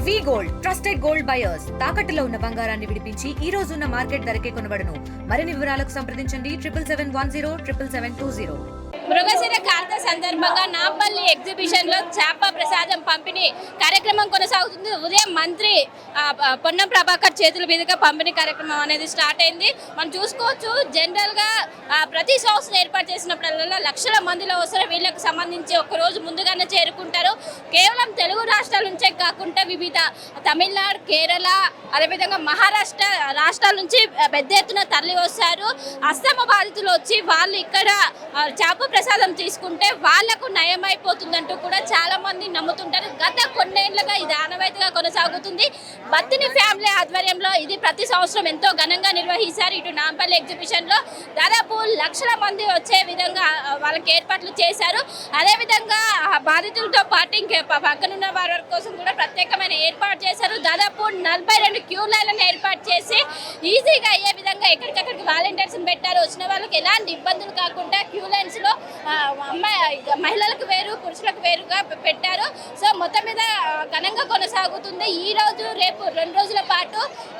వి gold trusted gold buyers తాకట్టులో ఉన్న బంగారాన్ని విడిపించి ఈ రోజు ఉన్న మార్కెట్ ధరకే కొనబడును. మరిన్ని వివరాలకు సంప్రదించండి 77107720. మృగశిర కార్త సందర్భంగా నాంపల్లి ఎగ్జిబిషన్ లో చేప ప్రసాదం పంపిణీ కార్యక్రమం కొనసాగుతుంది. ఉదయం మంత్రి పొన్నం ప్రభాకర్ చేతుల మీదుగా పంపిణీ కార్యక్రమం అనేది స్టార్ట్ అయింది. మనం చూసుకోవచ్చు, జనరల్ గా ప్రతి సంవత్సరం ఏర్పాటు చేసినప్పుడల్లా లక్షల మందిలో వస్తారు. వీళ్ళకి సంబంధించి ఒక రోజు ముందుగానే చేరుకుంటారు. కేవలం తెలుగు రాష్ట్రాల నుంచే కాకుండా వివిధ తమిళనాడు, కేరళ, అదేవిధంగా మహారాష్ట్ర రాష్ట్రాల నుంచి పెద్ద ఎత్తున తరలి వస్తారు. అస్తమ బాధితులు వచ్చి వాళ్ళు ఇక్కడ చేప ప్రసాదం తీసుకుంటే వాళ్లకు నయమైపోతుందంటూ కూడా చాలా మంది నమ్ముతుంటారు. గత కొన్నేళ్లుగా ఇది ఆనవాయితీగా కొనసాగుతుంది. బత్తిని ఫ్యామిలీ ఆధ్వర్యంలో ఇది ప్రతి సంవత్సరం ఎంతో ఘనంగా నిర్వహిస్తారు. ఇటు నాంపల్లి ఎగ్జిబిషన్ లో దాదాపు లక్షల మంది వచ్చే విధంగా వాళ్ళకి ఏర్పాట్లు చేశారు. అదేవిధంగా బాధితులతో పాటు ఇంకా పక్కనున్న వారి కోసం కూడా ప్రత్యేకమైన ఏర్పాటు చేశారు. దాదాపు 42 క్యూ లైన్లను ఏర్పాటు చేసి ఈజీగా అయ్యే విధంగా ఎక్కడికక్కడికి వాలంటీర్స్ పెట్టారు. వచ్చిన వాళ్ళకి ఎలాంటి ఇబ్బందులు కాకుండా క్యూ లైన్స్ లో మహిళలకు వేరు, పురుషులకు వేరుగా పెట్టారు. సో మొత్తం మీద ఘనంగా కొనసాగుతుంది. ఈ రోజు రేపు 2 రోజుల పాటు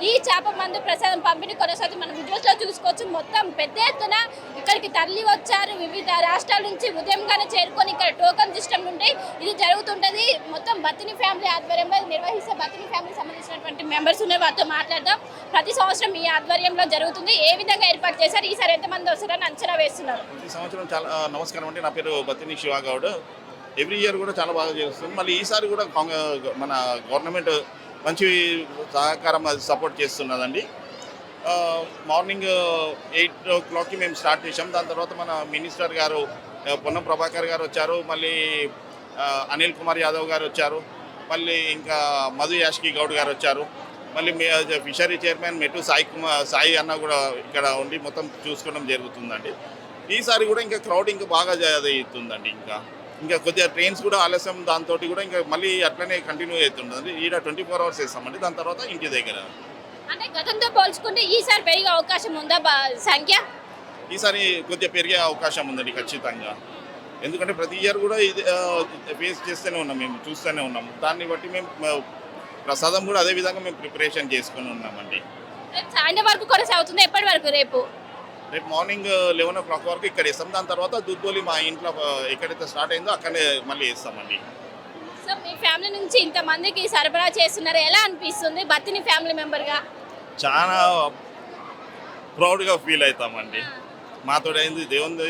ఈ చేప మందు ప్రసాదం పంపిణీ కొనసాగుతుంది. మనం వీడియోస్ లో చూసుకోవచ్చు, మొత్తం పెద్ద ఎత్తున ఇక్కడికి తరలి వచ్చారు. వివిధ రాష్ట్రాల నుంచి ఉదయంగానే చేరుకొని ఇక్కడ టోకన్ సిస్టమ్ నుండి ఇది జరుగుతుంటది. మొత్తం బత్తిని ఫ్యామిలీ ఆధ్వర్యంలో నిర్వహిస్తే బత్తిని ఫ్యామిలీకి సంబంధించినటువంటి మెంబర్స్ ఉన్నాయి, వారితో మాట్లాడదాం. ప్రతి సంవత్సరం ఈ ఆధ్వర్యంలో జరుగుతుంది. ఏ విధంగా ఏర్పాటు చేశారు, ఈసారి ఎంతమంది వస్తారని అంచనా వేస్తున్నారు? ఈ సంవత్సరం చాలా నమస్కారం అండి. నా పేరు బత్తిని శివగౌడ్. ఎవ్రీ ఇయర్ కూడా చాలా బాగా చేస్తుంది. మళ్ళీ ఈసారి కూడా మన గవర్నమెంట్ మంచి సహకారం సపోర్ట్ చేస్తున్నదండి. మార్నింగ్ 8 o'clockకి మేము స్టార్ట్ చేసాం. దాని తర్వాత మన మినిస్టర్ గారు పొన్నం ప్రభాకర్ గారు వచ్చారు. మళ్ళీ అనిల్ కుమార్ యాదవ్ గారు వచ్చారు. మళ్ళీ ఇంకా మధు యాష్కి గౌడ్ గారు వచ్చారు. మళ్ళీ ఫిషరీ చైర్మన్ మెట్టు సాయి అన్న కూడా ఇక్కడ ఉండి మొత్తం చూసుకోవడం జరుగుతుందండి. ఈసారి కూడా ఇంకా క్రౌడ్ ఇంకా బాగా అవుతుందండి. ఇంకా కొద్దిగా ట్రైన్స్ కూడా ఆలస్యం, దాంతో కూడా ఇంకా మళ్ళీ అట్లనే కంటిన్యూ అవుతుందండి. ఈడ 24 hours వేస్తామండి. దాని తర్వాత ఇంటి దగ్గర. అంటే గతంతో పోల్చుకుంటే ఈసారి పెరిగే అవకాశం ఉందా సంఖ్య? ఈసారి కొద్దిగా పెరిగే అవకాశం ఉందండి ఖచ్చితంగా. ఎందుకంటే ప్రతి ఇయర్ కూడా ఇది ఫేస్ చేస్తూనే ఉన్నాం, మేము చూస్తూనే ఉన్నాము. దాన్ని బట్టి మేము ప్రసాదం కూడా అదే విధంగా మేము ప్రిపరేషన్ చేసుకుని ఉన్నామండి. సాయంత్రం వరకు కొనసాగుతుంది. ఎప్పటి వరకు? రేపు మార్నింగ్ 11 o'clock వరకు ఇక్కడ వేస్తాం. దాని తర్వాత దుద్దోలి మా ఇంట్లో ఎక్కడైతే స్టార్ట్ అయిందో అక్కడే మళ్ళీ వేస్తామండి. సో మీ ఫ్యామిలీ నుంచి ఇంతమందికి సరఫరా చేస్తున్నారు, ఎలా అనిపిస్తుంది బత్తిని ఫ్యామిలీ మెంబర్గా? చాలా ప్రౌడ్గా ఫీల్ అవుతామండి. మాతో అయింది దేవుని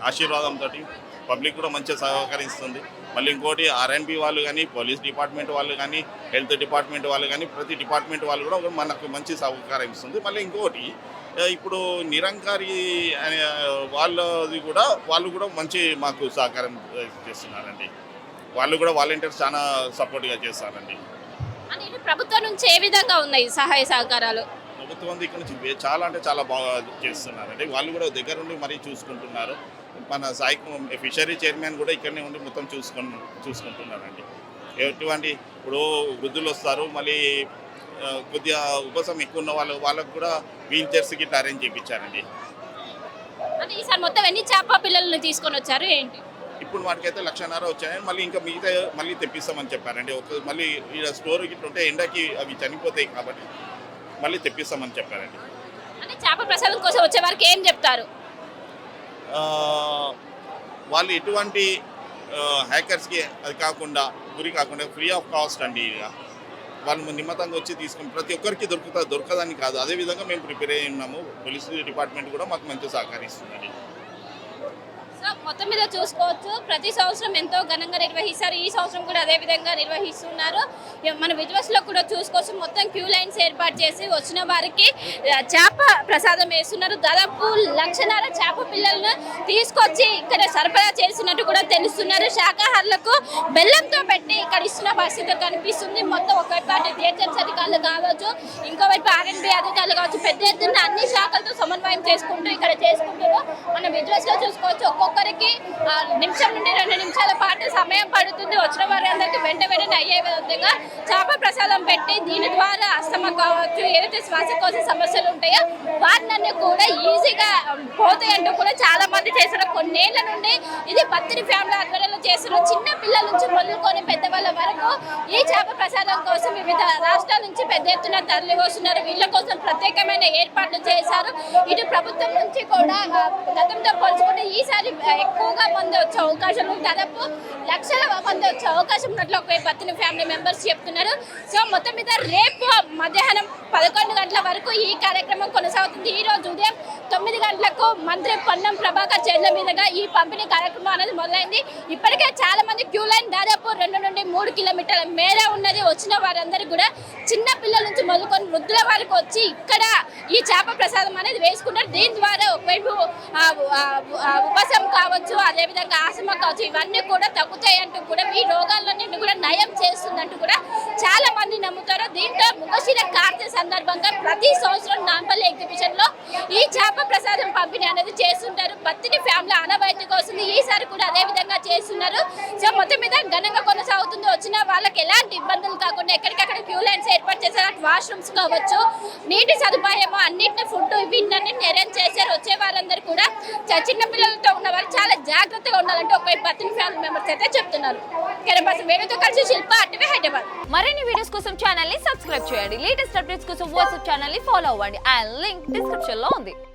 ఆశీర్వాదంతో పబ్లిక్ కూడా మంచిగా సహకరిస్తుంది. మళ్ళీ ఇంకోటి R&B వాళ్ళు కానీ, పోలీస్ డిపార్ట్మెంట్ వాళ్ళు కానీ, హెల్త్ డిపార్ట్మెంట్ వాళ్ళు కానీ, ప్రతి డిపార్ట్మెంట్ వాళ్ళు కూడా మనకు మంచి సహకారం ఇస్తుంది. మళ్ళీ ఇంకోటి ఇప్పుడు నిరంకారి అనే వాళ్ళు కూడా మంచి మాకు సహకారం చేస్తున్నారండి. వాళ్ళు కూడా వాలంటీర్స్ చాలా సపోర్ట్గా చేస్తారండి. అంటే ప్రభుత్వం నుంచి ఏ విధంగా ఉన్నాయి సహాయ సహకారాలు? ప్రభుత్వం ఇక్కడ నుంచి చాలా అంటే చాలా బాగా చేస్తున్నారండి. వాళ్ళు కూడా దగ్గర ఉండి మరీ చూసుకుంటున్నారు. మన సాయి ఫిషరీ చైర్మన్ కూడా ఇక్కడనే ఉండి మొత్తం చూసుకుంటున్నారండి. ఎటువంటి ఇప్పుడు వృద్ధులు వస్తారు, మళ్ళీ కొద్దిగా ఉపశమనం ఎక్కువ ఉన్న వాళ్ళకు కూడా వీల్ చైర్స్ గిట్లా అరేంజ్ చేయించారండి. అంటే ఈసారి మొత్తం ఎన్ని చేప పిల్లల్ని తీసుకొని వచ్చారు ఏంటి? ఇప్పుడు వాటికైతే 1,50,000 వచ్చాయని మళ్ళీ ఇంకా మిగతా మళ్ళీ తెప్పిస్తామని చెప్పారండి. మళ్ళీ ఇక్కడ స్టోర్ గిట్ల ఉంటే ఎండకి అవి చనిపోతాయి కాబట్టి మళ్ళీ తెప్పిస్తామని చెప్పారండి. అంటే చేప ప్రసాదం కోసం వచ్చే వారికి ఏం చెప్తారు? వాళ్ళు ఎటువంటి హ్యాకర్స్కి అది కాకుండా గురి కాకుండా ఫ్రీ ఆఫ్ కాస్ట్ అండి. వాళ్ళు నిమ్మతంగా వచ్చి తీసుకుని ప్రతి ఒక్కరికి దొరకదని కాదు. అదేవిధంగా మేము ప్రిపేర్ అయ్యి ఉన్నాము. పోలీస్ డిపార్ట్మెంట్ కూడా మాకు మంచిగా సహకరిస్తుందండి. సో మొత్తం మీద చూసుకోవచ్చు, ప్రతి సంవత్సరం ఎంతో ఘనంగా నిర్వహిస్తారు. ఈ సంవత్సరం కూడా అదే విధంగా నిర్వహిస్తున్నారు. మన విజువల్స్ లో కూడా చూసుకోవచ్చు, మొత్తం క్యూ లైన్స్ ఏర్పాటు చేసి వచ్చిన వారికి చేప ప్రసాదం వేస్తున్నారు. దాదాపు 1,00,000 చేప పిల్లలను తీసుకొచ్చి ఇక్కడ సరఫరా చేసినట్టు కూడా తెలుస్తున్నారు. శాకాహారులకు బెల్లంతో పెట్టి ఇక్కడ ఇస్తున్న పరిస్థితి కనిపిస్తుంది. మొత్తం ఒకవైపు అటు థియేటర్స్ అధికారులు కావచ్చు, ఇంకోవైపు R&B అధికారులు కావచ్చు, పెద్ద ఎత్తున అన్ని శాఖలతో సమన్వయం చేసుకుంటూ ఇక్కడ చేసుకుంటారు. మన విజువల్స్ లో చూసుకోవచ్చు, ఒక్కొక్క ఒక్కొక్కరికి నిమిషం నుండి 2 నిమిషాల పాటు సమయం పడుతుంది. వచ్చిన వారందరికీ వెంటనే అయ్యే విధంగా చేప ప్రసాదం పెట్టి దీని ద్వారా అస్తమా కావచ్చు, ఏదైతే శ్వాసకోశ సమస్యలు ఉంటాయో వాటిని కూడా ఈజీగా పోతాయంటూ కూడా చాలా మంది చేస్తారు. కొన్నేళ్ల నుండి ఇది బత్తిని ఫ్యామిలీ ఆధ్వర్యంలో చేస్తున్నారు. చిన్న పిల్లల నుంచి మొదలుకొని పెద్దవాళ్ళ వరకు ఈ చేప ప్రసాదం కోసం వివిధ రాష్ట్రాల నుంచి పెద్ద ఎత్తున తరలి వస్తున్నారు. వీళ్ళ కోసం ప్రత్యేకమైన ఏర్పాట్లు చేశారు. ఇటు ప్రభుత్వం నుంచి కూడా గతంతో పోల్చుకుంటే ఈసారి ఎక్కువగా మంది వచ్చే అవకాశం ఉంది. దాదాపు లక్షల మంది వచ్చే అవకాశం ఉన్నట్లు ఒక బత్తిని ఫ్యామిలీ మెంబర్స్ చెప్తున్నారు. సో మొత్తం మీద రేపు మధ్యాహ్నం 11 గంటల వరకు ఈ కార్యక్రమం కొనసాగుతుంది. ఈ రోజు ఉదయం 9 గంటలకు మంత్రి పొన్నం ప్రభాకర్ చేతుల మీదుగా ఈ పంపిణీ కార్యక్రమం అనేది మొదలైంది. ఇప్పటికే చాలా మంది క్యూ లైన్ దాదాపు 2 నుండి 3 కిలోమీటర్ల మేర ఉన్నది. వచ్చిన వారందరూ కూడా చిన్న పిల్లల నుంచి మొదలుకొని వృద్ధుల వరకు వచ్చి ఇక్కడ ఈ చేప ప్రసాదం అనేది వేసుకుంటారు. దీని ద్వారా ఒకవైపు ఉపశం కావచ్చు, అదేవిధంగా ఆస్తమా కావచ్చు, ఇవన్నీ కూడా తగ్గుతాయి అంటూ కూడా ఈ రోగాలన్నింటినీ కూడా నయం చేస్తుందంటూ కూడా చాలా మంది నమ్ముతారు. దీంతో ముఖశిర కార్తె సందర్భంగా ప్రతి సంవత్సరం నాంపల్లి ఎగ్జిబిషన్ లో ఈ చేప ప్రసాదం పంపిణీ అనేది చేస్తుంటారు. బత్తిని ఫ్యామిలీ ఆనవాయితీగా వస్తుంది. ఈసారి కూడా అదే విధంగా చేస్తున్నారు. సో మొత్తం మీద ఘనంగా కొనసాగుతుంది. వచ్చిన వాళ్ళకి ఎలాంటి ఇబ్బందులు కాకుండా ఎక్కడికక్కడ క్యూ లైన్స్ ఏర్పాటు చేశారు. వాష్రూమ్స్ కావచ్చు, నీటి సదుపాయము, అన్నింటినీ ఫుడ్ ఇవన్నీ అరేంజ్ చేశారు. వచ్చే వారందరూ కూడా చిన్న పిల్లలతో ఉన్న వాళ్ళు చాలా జాగ్రత్తగా ఉండాలంటే ఒక బత్తిని ఫ్యామిలీ మెంబర్స్ అయితే చెప్తున్నారు. వేణుతో కలిసి శిల్ప అటువే హైదరాబాద్. మరిన్ని వీడియోస్ కోసం ఛానల్ ని సబ్స్క్రైబ్ చేయండి. లేటెస్ట్ అప్డేట్స్ కోసం వాట్సాప్ ఛానల్ ని ఫాలో అవ్వండి. అండ్ లింక్ డిస్క్రిప్షన్ లో ఉంది.